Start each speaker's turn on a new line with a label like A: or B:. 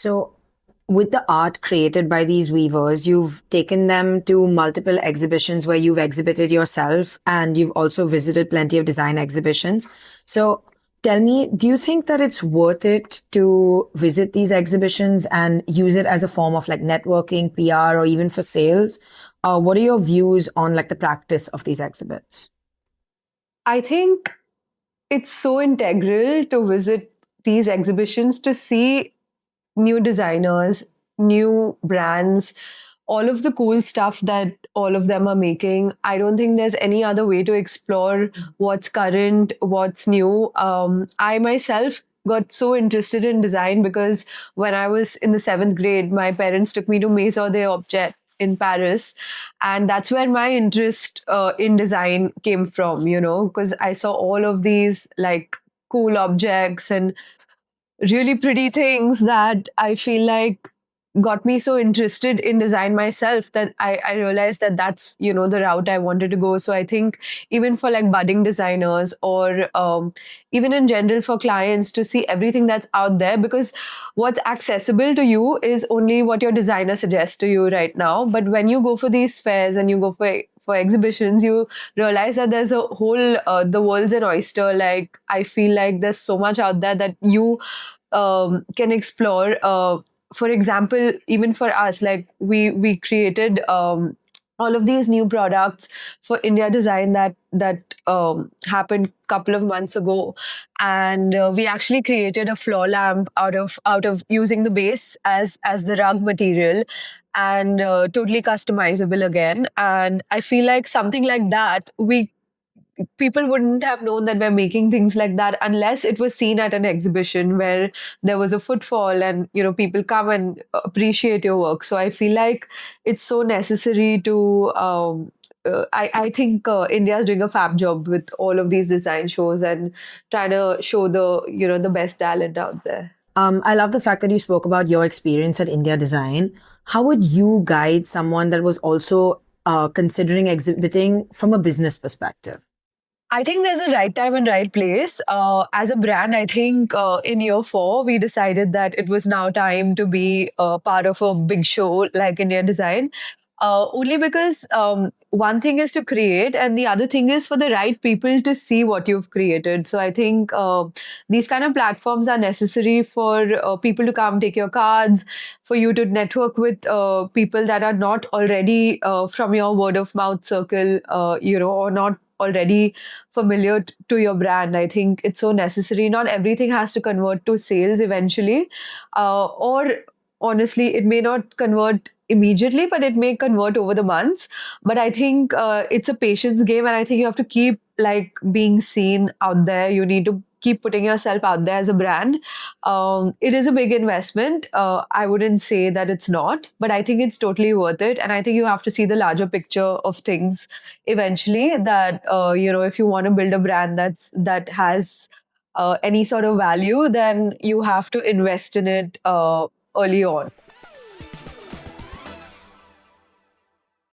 A: So, with the art created by these weavers, you've taken them to multiple exhibitions where you've exhibited yourself and you've also visited plenty of design exhibitions. So, tell me, do you think that it's worth it to visit these exhibitions and use it as a form of like networking, PR, or even for sales? What are your views on like the practice of these exhibits?
B: I think it's so integral to visit these exhibitions to see new designers, new brands, all of the cool stuff that all of them are making. I don't think there's any other way to explore what's current, what's new. I myself got so interested in design because when I was in the seventh grade, my parents took me to Maison Objet in Paris. And that's where my interest in design came from, because I saw all of these like cool objects and really pretty things that I feel like got me so interested in design myself that I realized that that's the route I wanted to go. So I think even for like budding designers or even in general for clients to see everything that's out there, because what's accessible to you is only what your designer suggests to you right now. But when you go for these fairs and you go for exhibitions, you realize that there's a whole the world's an oyster. Like I feel like there's so much out there that you can explore. For example, even for us, like we created all of these new products for India Design that happened a couple of months ago, and we actually created a floor lamp out of using the base as the rug material, and totally customizable again. And I feel like something like that, we people wouldn't have known that we're making things like that unless it was seen at an exhibition where there was a footfall and people come and appreciate your work. So I feel like it's so necessary to I think India is doing a fab job with all of these design shows and trying to show the best talent out there.
A: I love the fact that you spoke about your experience at India Design. How would you guide someone that was also considering exhibiting from a business perspective?
B: I think there's a right time and right place. As a brand, I think in year four, we decided that it was now time to be part of a big show like India Design. Only because one thing is to create, and the other thing is for the right people to see what you've created. So I think these kind of platforms are necessary for people to come take your cards, for you to network with people that are not already from your word of mouth circle, or not already familiar to your brand. I think it's so necessary. Not everything has to convert to sales eventually, or honestly, it may not convert immediately, but it may convert over the months. But I think it's a patience game, and I think you have to keep like being seen out there. You need to keep putting yourself out there as a brand. It is a big investment. I wouldn't say that it's not, but I think it's totally worth it. And I think you have to see the larger picture of things eventually. That if you want to build a brand that has any sort of value, then you have to invest in it early on.